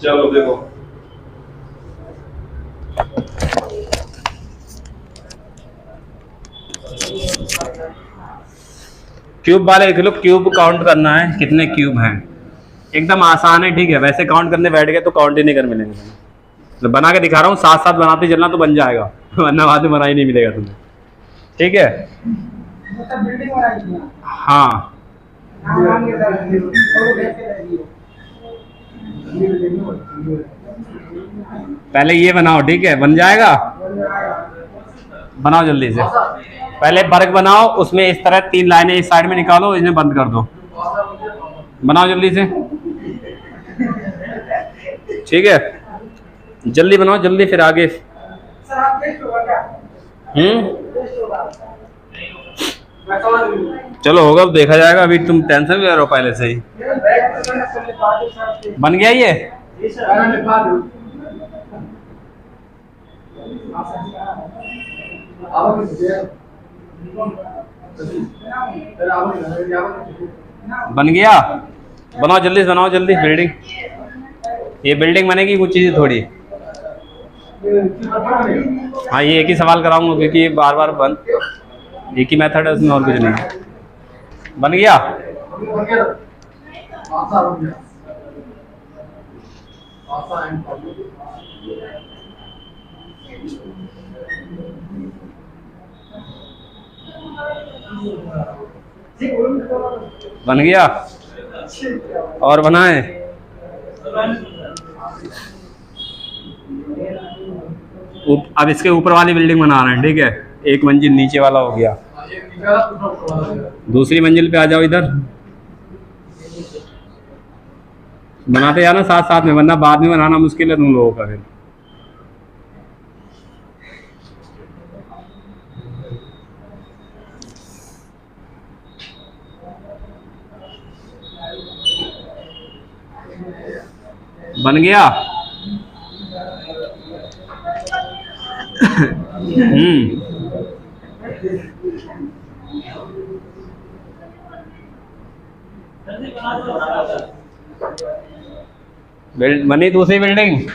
चलो देखो, क्यूब वाले देख लो, क्यूब काउंट करना है कितने क्यूब हैं। एकदम आसान है, ठीक है। वैसे काउंट करने बैठ गए तो काउंट ही नहीं कर मिलेंगे तुम्हें। तो बना के दिखा रहा हूँ, साथ साथ बनाते चलना तो बन जाएगा वरना बाद में बना ही नहीं मिलेगा तुम्हें, ठीक है। हाँ, पहले ये बनाओ, ठीक है, बन जाएगा। बनाओ जल्दी से, पहले वर्ग बनाओ, उसमें इस तरह 3 लाइनें इस साइड में निकालो, इन्हें बंद कर दो। बनाओ जल्दी से, ठीक है, जल्दी बनाओ जल्दी, फिर आगे। चलो होगा, अब देखा जाएगा, अभी तुम टेंशन ले रहे हो पहले से ही। बन गया ये। बन गया, बनाओ जल्दी से, बनाओ जल्दी बिल्डिंग। ये बिल्डिंग बनेगी कुछ चीज़ थोड़ी। हाँ, ये एक ही सवाल कराऊंगा क्योंकि बार बार बन, एक ही मेथड है उसमें, और कुछ नहीं। बन गया। बन गया, और बनाए। अब इसके ऊपर वाली बिल्डिंग बना रहे हैं, ठीक है। एक मंजिल नीचे वाला हो गया, दूसरी मंजिल पे आ जाओ इधर। बनाते जाना साथ साथ में, वरना बाद में बनाना मुश्किल है तुम लोगों का फिर। बन गया। बनी दूसरी बिल्डिंग।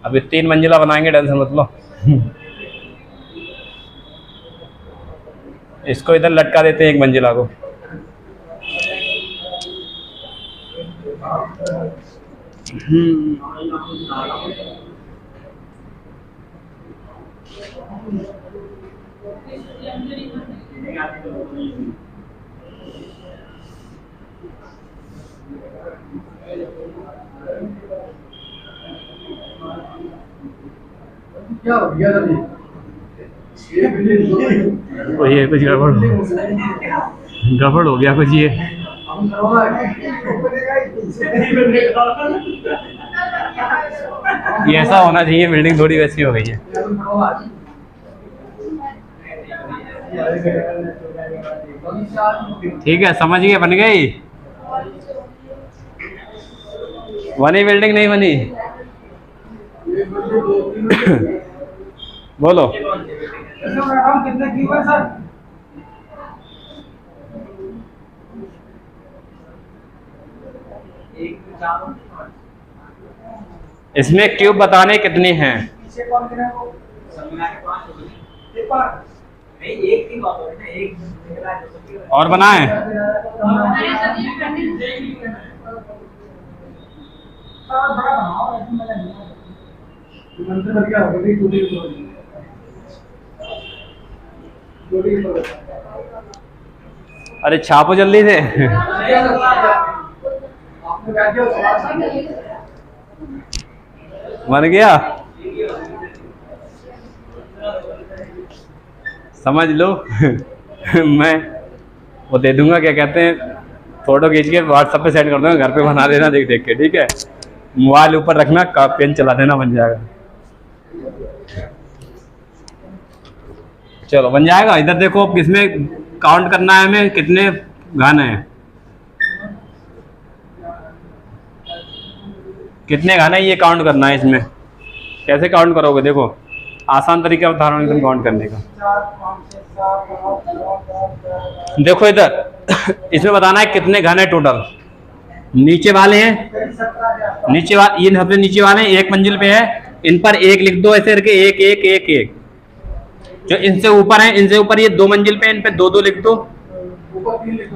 अभी 3 मंजिला बनाएंगे, टेंशन मत लो। इसको इधर लटका देते हैं, 1 मंजिला को। क्या हो गया था ये कुछ गड़बड़ हो गया कुछ ये। ये ऐसा होना चाहिए, बिल्डिंग थोड़ी वैसी हो गई है। ठीक है, समझ गए, बन गई। बनी बिल्डिंग नहीं बनी? बोलो। इसमें क्यूब बताने कितनी हैं? और बनाए? अरे छापो जल्दी से। बन गया, समझ लो। मैं वो दे दूंगा, क्या कहते हैं, फोटो खींच के व्हाट्सएप पे सेंड कर दूंगा, घर पे बना देना देख देख के, ठीक है। मोबाइल ऊपर रखना, पेन चला देना, बन जाएगा। चलो बन जाएगा। इधर देखो, किसमें काउंट करना है हमें, कितने घन हैं, कितने घन है ये काउंट करना है। इसमें कैसे काउंट करोगे, देखो आसान तरीका बता रहा हूँ एकदम काउंट करने का। देखो इधर इसमें बताना है कितने घन है टोटल। नीचे वाले हैं, ये सबसे नीचे वाले हैं, एक मंजिल पे है, इन पर एक लिख दो ऐसे करके, एक एक एक एक। जो इनसे ऊपर है, इनसे ऊपर ये 2 मंजिल पे, इन पे 2 2 लिख दो।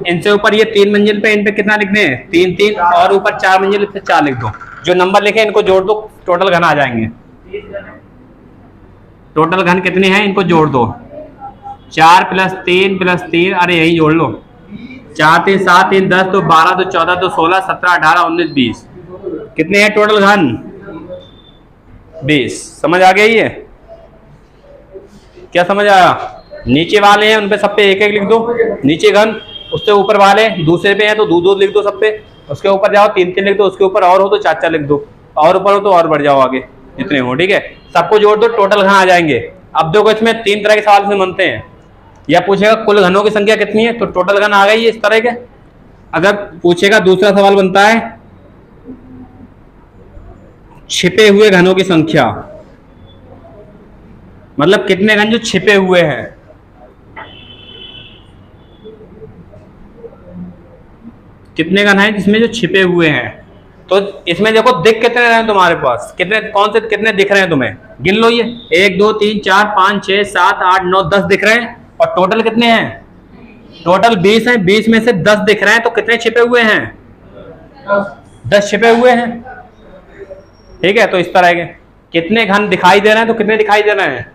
इनसे ऊपर ये 3 मंजिल पे, इन पे कितना लिखने हैं, 3 3, और ऊपर 4 मंजिल पे 4 लिख दो। जो नंबर लिखे इनको जोड़ दो, टोटल घन आ जाएंगे। टोटल घन कितने हैं इनको जोड़ दो, 4 + 3 + 3, अरे यही जोड़ लो, 4 3 7 3 10, तो 12 तो 14 तो 16 17 18 19 20। कितने हैं टोटल घन, 20। समझ आ गया ये, क्या समझ आया। नीचे वाले हैं उन पे सब पे एक एक लिख दो, नीचे घन। उससे ऊपर वाले दूसरे पे हैं तो 2 2 लिख दो सब पे। उसके ऊपर जाओ 3 3 लिख दो, उसके ऊपर और हो तो 4 4 लिख दो, और ऊपर हो तो और बढ़ जाओ आगे जितने हो, ठीक है। सबको जोड़ दो, टोटल घन आ जाएंगे। अब देखो इसमें 3 तरह के सवाल से बनते हैं। या पूछेगा कुल घनों की संख्या कितनी है, तो टोटल घन आ गई है इस तरह के। अगर पूछेगा दूसरा सवाल बनता है छिपे हुए घनों की संख्या, मतलब कितने घन जो छिपे हुए हैं। कितने घन हैं जिसमें जो छिपे हुए हैं। तो इसमें देखो दिख कितने रहे हैं तुम्हारे पास, कितने कौन से कितने दिख रहे हैं तुम्हें, गिन लो। ये 1 2 3 4 5 6 7 8 9 10 दिख रहे हैं। और टोटल कितने हैं, टोटल 20 हैं। 20 में से 10 दिख रहे हैं, तो कितने छिपे हुए हैं, 10 छिपे हुए हैं, ठीक है। तो इस तरह के कितने घन दिखाई दे रहे हैं, तो कितने दिखाई दे रहे हैं,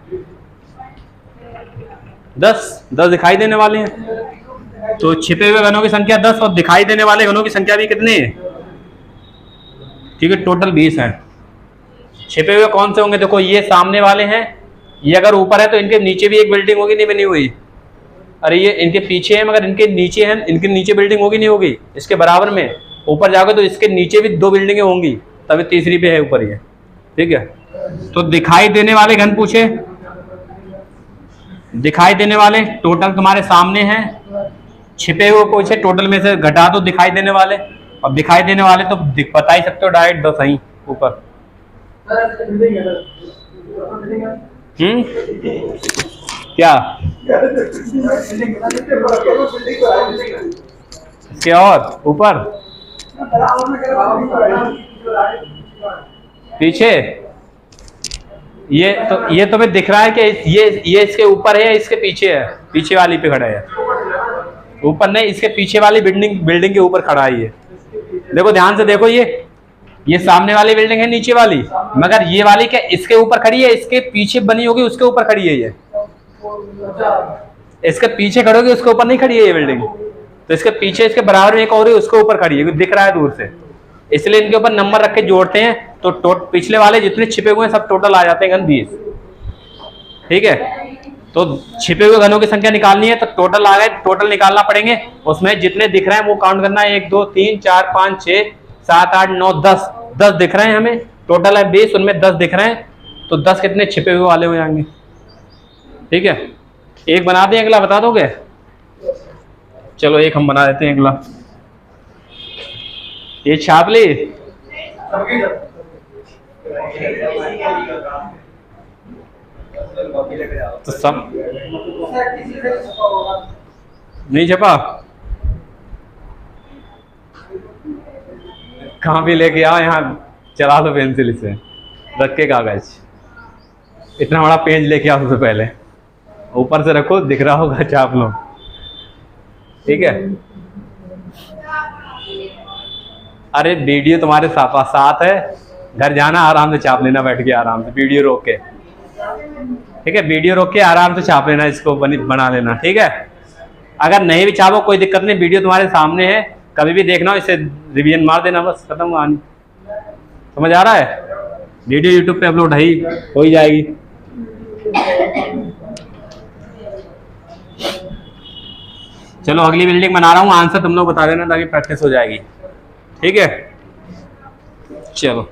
10 दिखाई देने वाले हैं। तो छिपे हुए घनों की संख्या 10 और दिखाई देने वाले घनों की संख्या भी कितनी है, ठीक है, टोटल 20 है। छिपे हुए कौन से होंगे, देखो ये सामने वाले हैं, ये अगर ऊपर है तो इनके नीचे भी एक बिल्डिंग होगी, नहीं बनी हुई। अरे ये इनके पीछे है मगर इनके नीचे है, इनके नीचे बिल्डिंग होगी नहीं होगी, इसके बराबर में ऊपर जाओगे तो इसके नीचे भी 2 बिल्डिंगें होंगी, तभी तीसरी पे है ऊपर ये, ठीक है। तो दिखाई देने वाले घन पूछे, दिखाई देने वाले टोटल तुम्हारे सामने हैं। छिपे हुए पूछे, टोटल में से घटा दो दिखाई देने वाले, और दिखाई देने वाले तो बता ही सकते हो डायरेक्ट 10 ही ऊपर। क्या इसके और ऊपर पीछे, ये तुम्हें दिख रहा है कि ये इसके ऊपर है या इसके पीछे है, पीछे वाली पे खड़ा है, ऊपर नहीं, इसके पीछे वाली बिल्डिंग के ऊपर खड़ा है ये। देखो ध्यान से देखो, ये सामने वाली बिल्डिंग है नीचे वाली, मगर ये वाली क्या इसके ऊपर खड़ी है, इसके पीछे बनी होगी उसके ऊपर खड़ी है ये, इसके पीछे खड़ोगी उसके ऊपर नहीं खड़ी है ये बिल्डिंग। तो इसके पीछे इसके बराबर में एक और है उसके ऊपर खड़ी है, दिख रहा है दूर से, इसलिए इनके ऊपर नंबर रख के जोड़ते हैं तो पिछले वाले जितने छिपे हुए हैं सब टोटल आ जाते हैं घन 20, ठीक है। तो छिपे हुए घनों की संख्या निकालनी है तो टोटल आ गए, टोटल निकालना पड़ेंगे। उसमें जितने दिख रहे हैं वो काउंट करना है, 1 2 3 4 5 6 7 8 9 10 दिख रहे हैं हमें, टोटल है 20, उनमें 10 दिख रहे हैं, तो 10 कितने छिपे हुए वाले हो जाएंगे, ठीक है। एक बना दें, अगला बता दोगे, चलो एक हम बना देते हैं अगला, ये छाप ली। तो सब नहीं छपा, कहाँ भी लेके आओ, यहाँ चला लो पेंसिल से, रख के कागज, इतना बड़ा पेज लेके आओ, सबसे पहले ऊपर से रखो, दिख रहा होगा, छाप लो, ठीक है। अरे वीडियो तुम्हारे साथ है, घर जाना आराम से छाप लेना, बैठ के आराम से वीडियो रोक के, ठीक है, वीडियो रोक के आराम से छाप लेना, इसको बना लेना, ठीक है। अगर नहीं भी छापो कोई दिक्कत नहीं, वीडियो तुम्हारे सामने है, कभी भी देखना, इसे रिवीजन मार देना, बस खत्म कहानी। समझ आ रहा है, वीडियो यूट्यूब पे अपलोड हो ही जाएगी। चलो अगली बिल्डिंग बना रहा हूँ, आंसर तुम लोग बता देना ताकि प्रैक्टिस हो जाएगी, ठीक है। चलो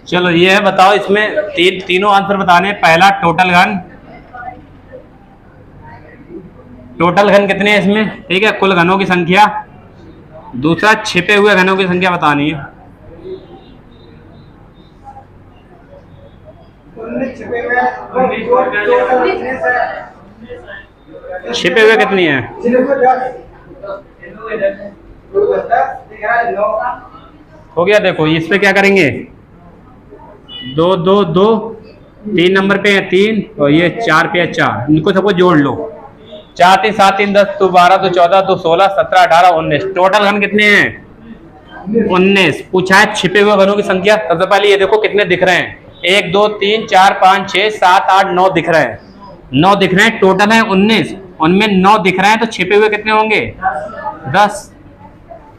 चलो ये है, बताओ इसमें तीनों आंसर बताने हैं। पहला टोटल घन, टोटल घन कितने हैं इसमें, ठीक है, कुल घनों की संख्या। दूसरा छिपे हुए घनों की संख्या बतानी है। छिपे हुए कितनी है? हो गया। देखो इस पे क्या करेंगे, 2 2 2, 3 नंबर पे है 3 और ये 4 पे है 4, इनको सबको जोड़ लो। 4 3 7 3 10 2 12 2 14 2 16 17 18 19। टोटल घन कितने हैं? 19। पूछा है छिपे हुए घनों की संख्या। सबसे पहले ये देखो कितने दिख रहे हैं, 1 2 3 4 5 6 7 8 9 दिख रहे हैं। 9 दिख रहे हैं, टोटल है 19, उनमें 9 दिख रहे हैं, तो छिपे हुए कितने होंगे? 10।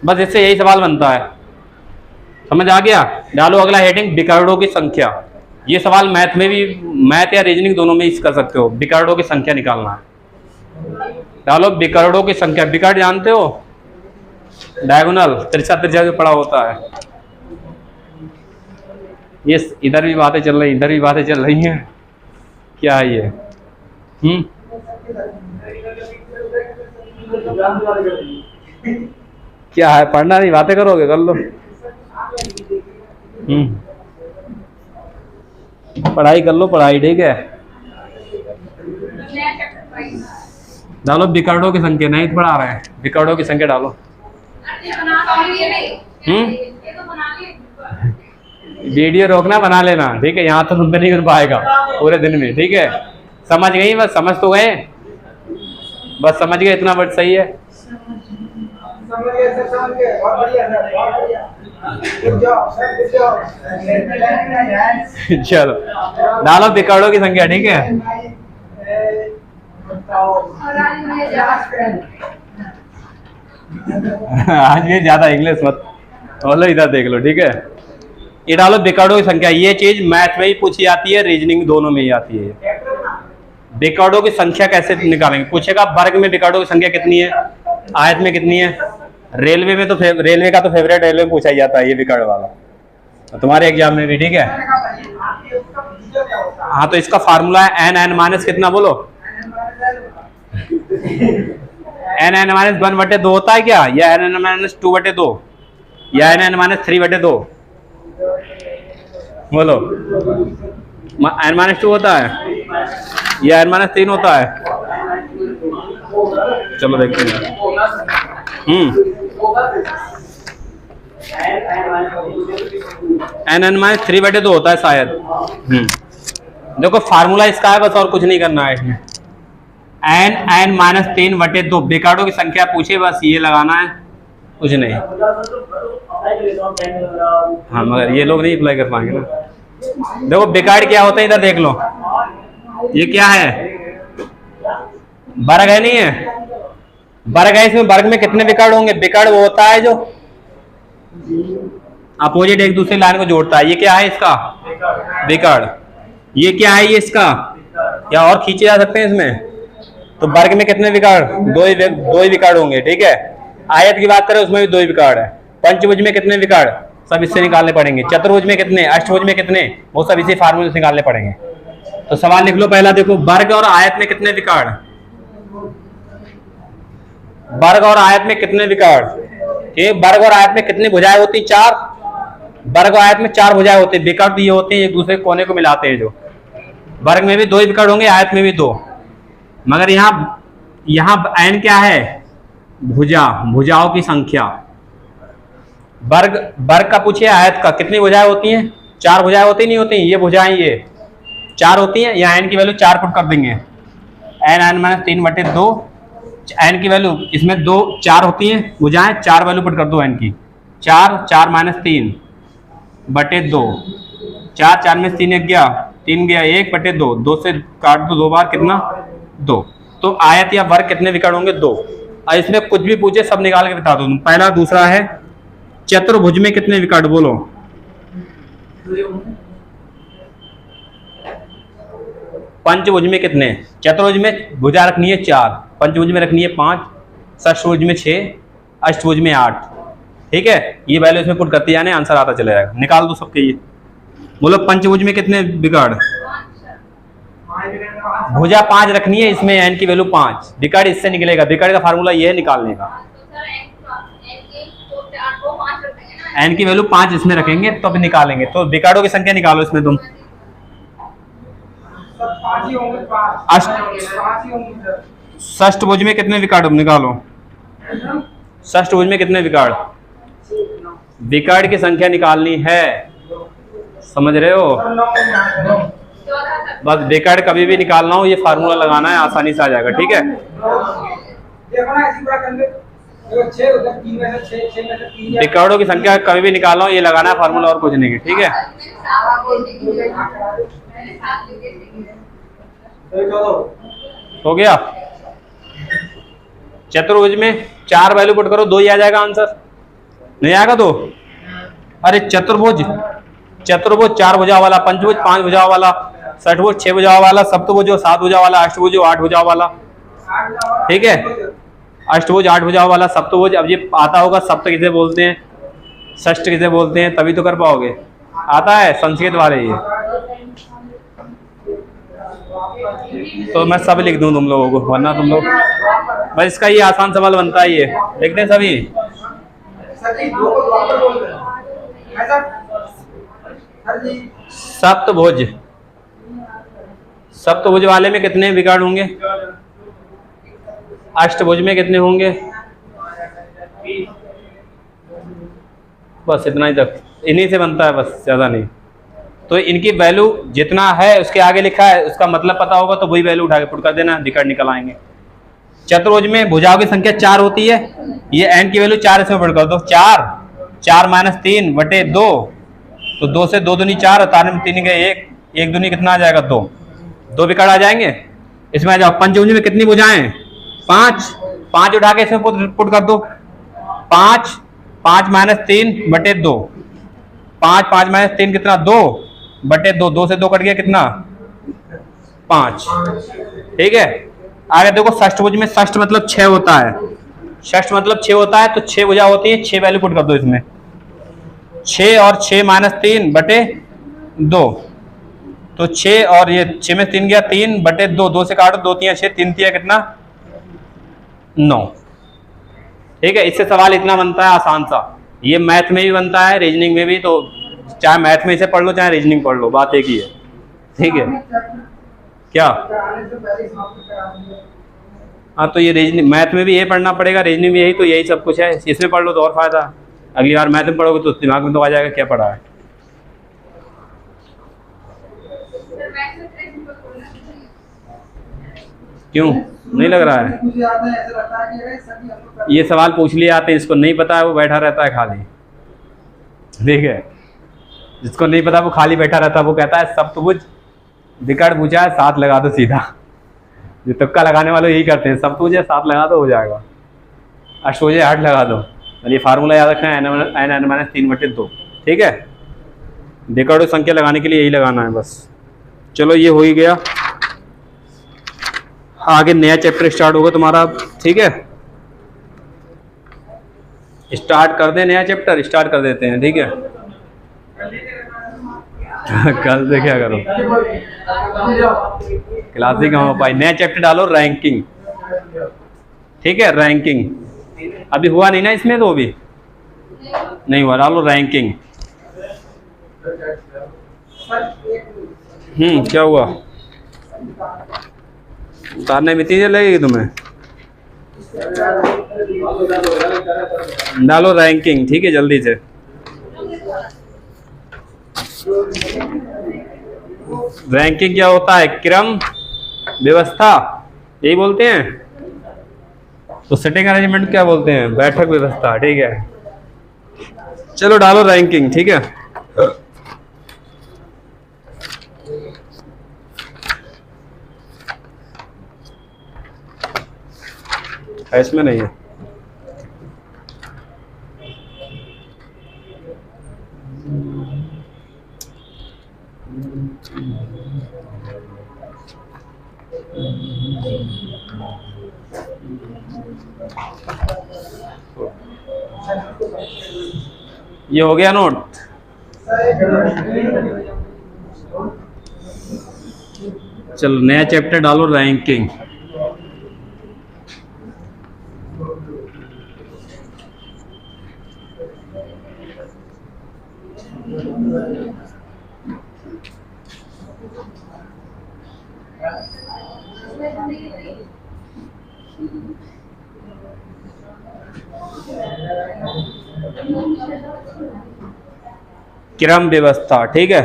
बस इससे यही सवाल बनता है। समझ आ गया? डालो अगला हेडिंग, विकर्णों की संख्या। ये सवाल मैथ में भी, मैथ या रीजनिंग दोनों में कर सकते हो। विकर्णों की संख्या निकालना है। डालो विकर्णों की संख्या। विकर्ण जानते हो? डायगोनल, तिरछा तिरछा जो पड़ा होता है। ये इधर भी बातें चल रही, इधर भी बातें चल रही हैं। क्या है ये? क्या है? पढ़ना नहीं, बातें करोगे? कर लो। पढ़ाई कर लो, पढ़ाई, ठीक है। डालो विकर्णों की संख्या। नहीं तो पढ़ा रहे हैं, विकर्णों की संख्या डालो। वीडियो रोकना, बना लेना, ठीक है। यहाँ तो तुम पे नहीं बन पाएगा पूरे दिन में, ठीक है। समझ गई? बस समझ तो गए, बस समझ गए, इतना वर्ड सही है। चलो डालो विकर्णों की संख्या, ठीक है। आज ये ज्यादा इंग्लिश मत बोलो, इधर देख लो, ठीक है। ये डालो विकर्णों की संख्या। ये चीज मैथ में ही पूछी जाती है, रीजनिंग दोनों में ही आती है। विकर्णों की संख्या कैसे निकालेंगे? पूछेगा वर्ग में विकर्णों की संख्या कितनी है, आयत में कितनी है। रेलवे में तो रेलवे का तो फेवरेट, रेलवे में पूछा ही जाता है ये विकर्ण वाला, तुम्हारे एग्जाम में भी, ठीक है। हाँ तो इसका फार्मूला है n n माइनस कितना, बोलो। n n माइनस 1/2 होता है क्या, या n n माइनस 2/2, या n n माइनस 3/2? बोलो। n माइनस 2 होता है या n माइनस 3 होता है? चलो देखते हैं। n माइनस 3/2 होता है शायद। देखो फार्मूला इसका है, बस और कुछ नहीं करना है इसमें। n माइनस 3/2 विकर्णों की संख्या पूछे, बस ये लगाना है, कुछ नहीं। हाँ मगर ये लोग नहीं अप्लाई कर पाएंगे ना। देखो विकर्ण क्या होता है, इधर देख लो। ये क्या है? वर्ग है, नहीं है? वर्ग है, इसमें वर्ग में कितने विकर्ण होंगे? विकर्ण वो होता है जो अपोजिट एक दूसरे लाइन को जोड़ता है। ये क्या है इसका? विकर्ण। ये क्या है? ये इसका, या और खींचे जा सकते हैं इसमें। तो वर्ग में कितने विकर्ण? दो ही विकर्ण होंगे, ठीक है। आयत की बात करें उसमें भी 2 विकर्ण है। पंचभुज में कितने विकर्ण? सब इससे निकालने पड़ेंगे। चतुर्भुज में कितने? अष्टभुज में कितने? वो सब इसी फार्मूले से निकालने पड़ेंगे। तो सवाल लिख लो पहला। देखो वर्ग और आयत में कितने विकर्ण? वर्ग और आयत में कितने विकर्ण? वर्ग और आयत में कितनी भुजाएं होती? 4। वर्ग और आयत में 4 भुजाएं होती है, विकर्ण ये होते हैं एक दूसरे कोने को मिलाते हैं। जो वर्ग में भी 2 ही विकर्ण होंगे, आयत में भी 2, मगर यहाँ n क्या है, भुजाओं की संख्या। वर्ग का पूछिए, आयत का कितनी भुजाएं होती हैं, 4 भुजाएं होती नहीं होती, ये भुजाएं ये 4 होती हैं। यहाँ n की वैल्यू 4 पुट कर देंगे, n-3/2, n की वैल्यू इसमें 4 होती हैं भुजाएं, 4 वैल्यू पुट कर दो n की, 4 3/2, 4 में 3 गया, 3 गया 1/2, 2 से काट दो 2 बार, कितना 2। तो आयत या वर्ग कितने विकर्ण होंगे, 2। और इसमें कुछ भी पूछे सब निकाल के बता दो तुम। पहला, दूसरा है चतुर्भुज में कितने विकर्ण, बोलो। पंचभुज में कितने, चतुर्भुज में भुजा रखनी है 4, पंचभुज में रखनी है 5, षष्ठभुज में 6, अष्टभुज में 8। ठीक है, ये वैल्यू इसमें पुट करते जाने, आंसर आता चला जाएगा। निकाल दो सबके ये। बोलो पंचभुज में कितने विकर्ण, भुजा 5 रखनी है, इसमें n की वैल्यू 5, विकर्ण इससे निकलेगा। विकर्ण का फार्मूला ये है निकालने का, n की वैल्यू 5 इसमें रखेंगे तो अब निकालेंगे। तो विकर्णों की संख्या निकालो इसमें तुम। षष्ठभुज में कितने विकर्ण निकालो, षष्ठभुज में कितने विकर्ण, विकर्ण की संख्या निकालनी है, समझ रहे हो। बस विकर्ण कभी भी निकालना हो, ये फार्मूला लगाना है, आसानी से आ जाएगा। ठीक है, विकर्णों की संख्या कभी भी निकालना हो, ये लगाना है फार्मूला, और कुछ नहीं। ठीक है, हो गया। चतुर्भुज में 4 वैल्यू पुट करो, 2 ही आ जाएगा आंसर, नहीं आएगा 2। अरे चतुर्भुज 4 भुजाओं वाला, पंचभुज 5 भुजाओं वाला, षठभुज 6 भुजाओं वाला, सप्तभुज 7 भुजाओं वाला, अष्टभुज 8 भुजाओं वाला। ठीक है, अष्टभुज 8 भुजाओं वाला, सप्तभुज। अब ये आता होगा सप्त किसे बोलते हैं, षष्ठ किसे बोलते हैं, तभी तो कर पाओगे। आता है संस्कृत वाले ये, तो मैं सब लिख दूं तुम लोगों को, वरना तुम लोग बस इसका ये आसान सवाल बनता है, ये लिख दें सभी। सप्तभुज वाले में कितने विकर्ण होंगे, अष्टभुज में कितने होंगे, बस इतना ही तक, इन्हीं से बनता है, बस ज्यादा नहीं। तो इनकी वैल्यू जितना है उसके आगे लिखा है, उसका मतलब पता होगा तो वही वैल्यू उठा के पुट कर देना, विकर्ण निकल आएंगे। चतुर्भुज में भुजाओं की संख्या 4 होती है, ये n की वैल्यू 4 इसमें पुट कर दो, 4 3/2, तो 2 से 2 दूनी 4, 3 गए 1, 1 दूनी कितना आ जाएगा 2, 2 विकर्ण आ जाएंगे। इसमें आ जाओ, पंचभुज में कितनी भुजाएं, 5 उठा के इसमें पुट कर दो, 5 3/2, 5 - 3 कितना 2/2, 2 से 2 कट गया कितना 5। ठीक है, आगे देखो षष्ठभुज में, षष्ठ मतलब 6 होता है, षष्ठ मतलब 6 होता है, तो 6 भुजा होती है, 6 वैल्यू पुट कर दो इसमें, 6 और 6 - 3/2, तो 6 और ये 6 में 3 गया 3/2, 2 से काटो, 2 3 6, 3 3 कितना 9। ठीक है, इससे सवाल इतना बनता है आसान सा। ये मैथ में भी बनता है, रीजनिंग में भी, तो चाहे मैथ में इसे पढ़ लो चाहे रीजनिंग पढ़ लो, बात एक ही है। ठीक है, क्या हाँ, तो ये रीजनिंग मैथ में भी ये पढ़ना पड़ेगा, रीजनिंग में यही, तो यही सब कुछ है, इसमें पढ़ लो तो और फायदा। अगली बार मैथ में पढ़ोगे तो दिमाग में तो आ जाएगा क्या पढ़ा है। क्यों नहीं लग रहा है, ये सवाल पूछ लिए आते हैं, इसको नहीं पता है वो बैठा रहता है खाली। ठीक है, जिसको नहीं पता वो खाली बैठा रहता है, वो कहता है सप्तभुज विकर्ण भुजा है, 7 लगा दो सीधा। जो तुक्का लगाने वाले यही करते हैं, सप्तभुज 7 लगा दो हो जाएगा, अष्टभुज 8 लगा दो। ये फार्मूला याद रखना है, n - 3/2। ठीक है, विकर्ण संख्या लगाने के लिए यही लगाना है बस। चलो ये हो ही गया, आगे नया चैप्टर स्टार्ट होगा तुम्हारा। ठीक है, स्टार्ट कर दे, नया चैप्टर स्टार्ट कर देते हैं। ठीक है, कल से क्या करो, क्लास ही कहाँ हो पाई। नया चैप्टर डालो, रैंकिंग। ठीक है, रैंकिंग अभी हुआ नहीं ना इसमें, तो भी नहीं हुआ, डालो रैंकिंग। क्या हुआ? उतारने में चीजें लगेगी तुम्हें? डालो रैंकिंग, ठीक है, जल्दी से। रैंकिंग क्या होता है? क्रम व्यवस्था, यही बोलते हैं। तो सिटिंग अरेंजमेंट क्या बोलते हैं? बैठक व्यवस्था, ठीक है। चलो डालो रैंकिंग, ठीक है। इसमें नहीं है। ये हो गया नोट। चलो नया चैप्टर डालो, रैंकिंग। क्रम व्यवस्था, ठीक है।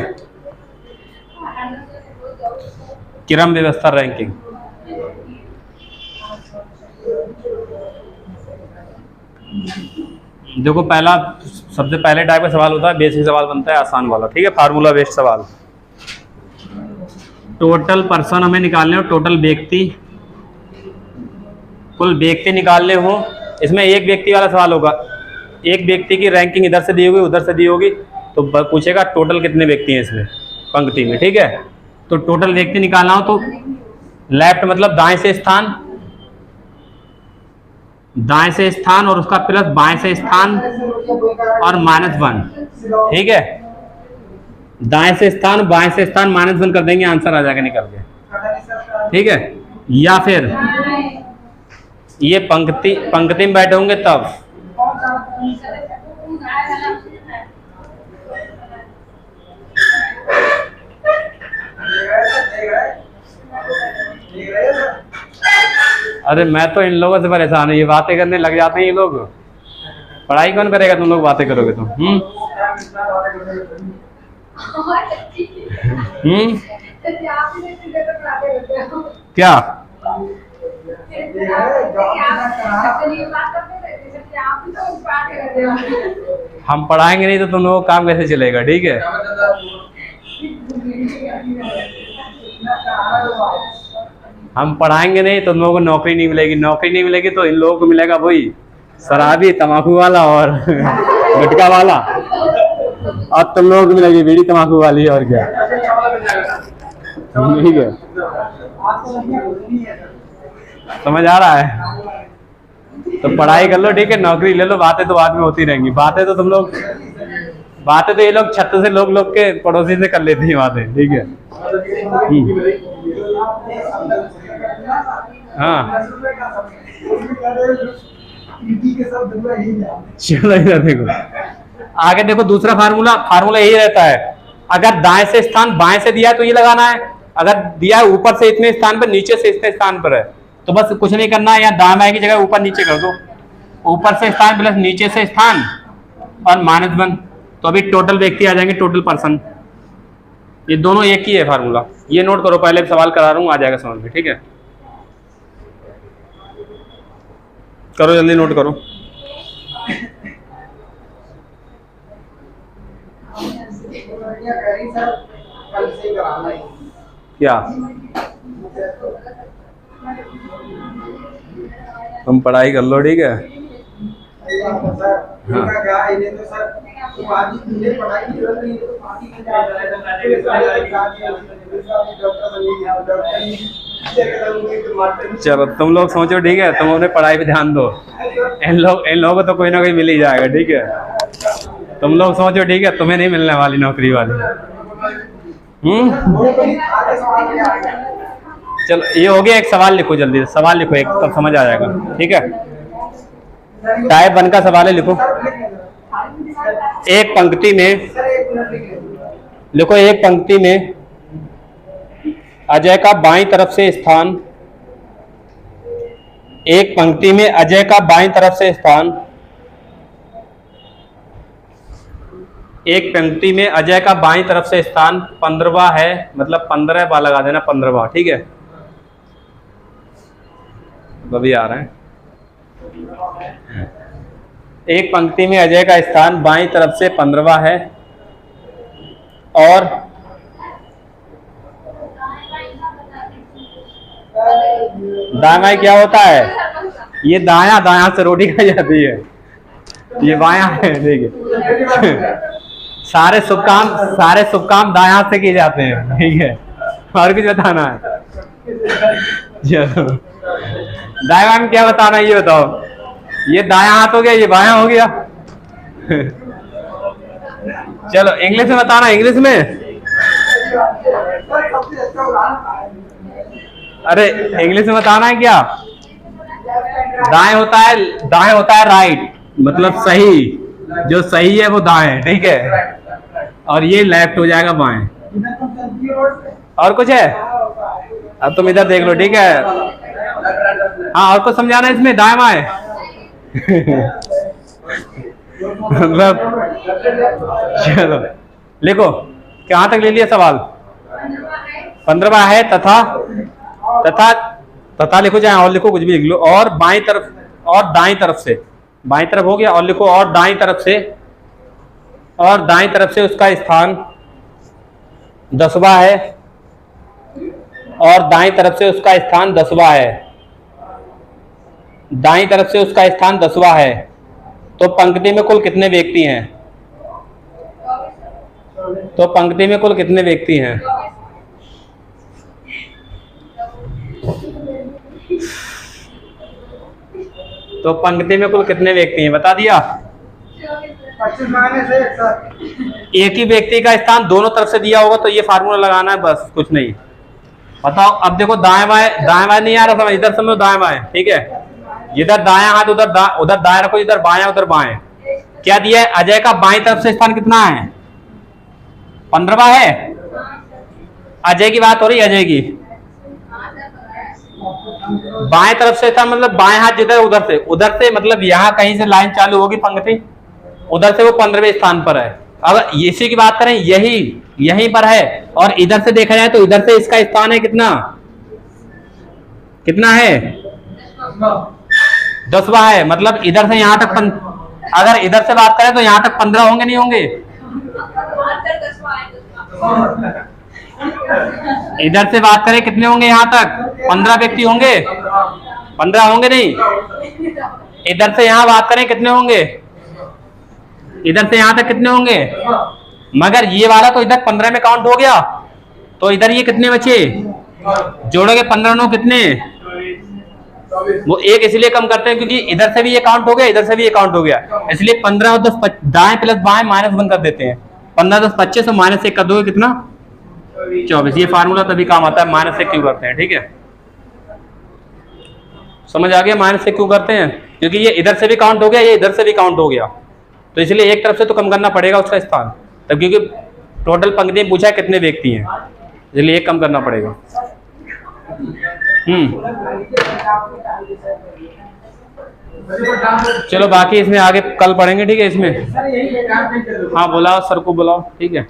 क्रम व्यवस्था रैंकिंग। देखो पहला, सबसे पहले टाइप का सवाल होता है, बेसिक सवाल बनता है, आसान वाला, ठीक है, फार्मूला बेस्ड सवाल। टोटल पर्सन हमें निकालने हो, टोटल व्यक्ति, कुल व्यक्ति निकालने हो। इसमें एक व्यक्ति वाला सवाल होगा, एक व्यक्ति की रैंकिंग इधर से दी होगी, उधर से दी होगी, तो पूछेगा टोटल कितने व्यक्ति हैं इसमें पंक्ति में, ठीक है। तो टोटल व्यक्ति निकालना हो तो लेफ्ट मतलब दाएं से स्थान, दाएं से स्थान और उसका प्लस बाएं से स्थान और -1, ठीक है। दाएं से स्थान, बाएं से स्थान, -1 कर देंगे, आंसर आ जाएगा निकल के, ठीक है। या फिर ये पंक्ति में बैठे होंगे तब, अरे मैं तो इन लोगों से परेशान हूँ, ये बातें करने लग जाते हैं ये लोग। पढ़ाई कौन करेगा? तुम लोग बातें करोगे तो। क्या हम पढ़ाएंगे नहीं तो तुम लोगों का काम कैसे चलेगा, ठीक है। हम पढ़ाएंगे नहीं तो तुम लोगों को नौकरी नहीं मिलेगी, नौकरी नहीं मिलेगी तो इन लोगों को मिलेगा वही शराबी, तम्बाकू वाला और गुटखा वाला, और तुम लोगों को मिलेगी बीड़ी तम्बाकू वाली, और क्या, ठीक है। समझ आ रहा है? तो पढ़ाई कर लो, ठीक है, नौकरी ले लो, बातें तो बाद में होती रहेंगी। बातें तो तुम लोग, बातें तो ये लोग छत से लोग के पड़ोसी से कर लेते हैं बातें, ठीक है। हाँ चलो इधर देखो, आगे देखो दूसरा फार्मूला यही रहता है। अगर दाएं से स्थान बाएं से दिया है तो ये लगाना है, अगर दिया है ऊपर से इतने स्थान पर, नीचे से इतने स्थान पर है, तो बस कुछ नहीं करना है, या दाएं बाएं की जगह ऊपर नीचे कर दो। ऊपर से स्थान प्लस नीचे से स्थान और -1, तो अभी टोटल व्यक्ति आ जाएंगे, टोटल पर्सन। ये दोनों एक ही है फार्मूला, ये नोट करो, पहले सवाल करा रहा हूँ, आ जाएगा समझ में, ठीक है। करो जल्दी, नोट करो। क्या तुम पढ़ाई कर लो, ठीक है। चलो तुम लोग सोचो, ठीक है, तुम अपने पढ़ाई पे ध्यान दो, इन लोगों को तो कोई ना कोई मिल ही जाएगा, ठीक है। तुम लोग सोचो, ठीक है, तुम्हें नहीं मिलने वाली नौकरी वाली। चलो ये हो गया, एक सवाल लिखो जल्दी, सवाल लिखो एक, तब समझ आ जाएगा, ठीक है। टाइप 1 का सवाल है, लिखो। एक पंक्ति में लिखो, एक पंक्ति में अजय का बाईं तरफ से स्थान, एक पंक्ति में अजय का बाईं तरफ से स्थान, एक पंक्ति में अजय का बाईं तरफ से स्थान 15वां है, मतलब 15 बार लगा देना 15वां, ठीक है। अभी आ रहा है। एक पंक्ति में अजय का स्थान बाईं तरफ से 15वां है और दाएं बाएं क्या होता है? ये दायां, दायां से रोटी खाई जाती है, ये बायां है, देखिए। सारे शुभ काम दाएं हाथ से किए जाते हैं, ठीक है। और कुछ बताना है? चलो दाएं बाएं में क्या बताना है ये बताओ। ये दायां हाथ हो गया, ये बायां हो गया। चलो इंग्लिश में बताना, इंग्लिश में। अरे इंग्लिश में बताना है क्या? दाएं होता है राइट, मतलब सही, जो सही है वो दाएं है, ठीक है। और ये लेफ्ट हो जाएगा बाएं। और कुछ है? अब तुम इधर देख लो, ठीक है। हाँ और कुछ समझाना है इसमें, दाएं बाएं। मतलब चलो लिखो, कहाँ तक ले लिया सवाल? 15वां है तथा लिखो, चाहे और लिखो, कुछ भी लिख लो। और बाईं तरफ और दाईं तरफ से, बाईं तरफ हो गया, और लिखो और दाईं तरफ से उसका स्थान 10वां है, और दाईं तरफ से उसका स्थान 10वां है, दाईं तरफ से उसका स्थान 10वां है। तो पंक्ति में कुल कितने व्यक्ति हैं? तो पंक्ति में कुल कितने व्यक्ति हैं? तो पंक्ति में कुल कितने व्यक्ति हैं बता दिया? 25 एक ही व्यक्ति का स्थान दोनों तरफ से दिया होगा तो ये फार्मूला लगाना है, बस कुछ नहीं। बताओ अब देखो, दाएं बाएं नहीं आ रहा समझ, इधर समझो दाएं बाएं, ठीक है। जिधर दायां हाथ उधर दाएं रखो, इधर बायां उधर बाएं। क्या दिया है? अजय का बाईं तरफ से स्थान कितना है? 15वां है। अजय की बात हो रही है, अजय की। बाएं तरफ से था मतलब बाएं हाथ जिधर उधर से मतलब यहाँ कहीं से लाइन चालू होगी पंक्ति, उधर से वो 15वें स्थान पर है। अगर इसी की बात करें, यहीं पर है, और इधर से देखा जाए तो इधर से इसका स्थान है कितना है? 10वां है। मतलब इधर से यहाँ तक अगर इधर से बात करें तो यहाँ तक 15 होंगे, नहीं होंगे? इधर से बात करें कितने होंगे? यहाँ तक 15 व्यक्ति होंगे, 15 होंगे नहीं? इधर से यहाँ बात करें कितने होंगे? इधर से यहाँ तक कितने होंगे? मगर ये वाला तो इधर 15 में काउंट हो गया, तो इधर ये कितने बचे? जोड़ोगे 15 9 कितने? वो एक इसलिए कम करते हैं क्योंकि इधर से भी ये काउंट हो गया, इधर से भी ये काउंट हो गया, इसलिए 15 और 10 दाएं प्लस बाएं -1 कर देते हैं। 15 10 25 और -1 कर दोगे कितना? 24। ये फार्मूला तभी काम आता है, -1 क्यों करते हैं, ठीक है। समझ आ गया -1 क्यों करते हैं? क्योंकि ये इधर से भी काउंट हो गया, ये इधर से भी काउंट हो गया, तो इसलिए एक तरफ से तो कम करना पड़ेगा उसका स्थान, तब क्योंकि टोटल पंक्ति में पूछा है कितने व्यक्ति हैं, इसलिए एक कम करना पड़ेगा। चलो बाकी इसमें आगे कल पढ़ेंगे, ठीक है। इसमें हाँ बुलाओ, सर को बुलाओ, ठीक है।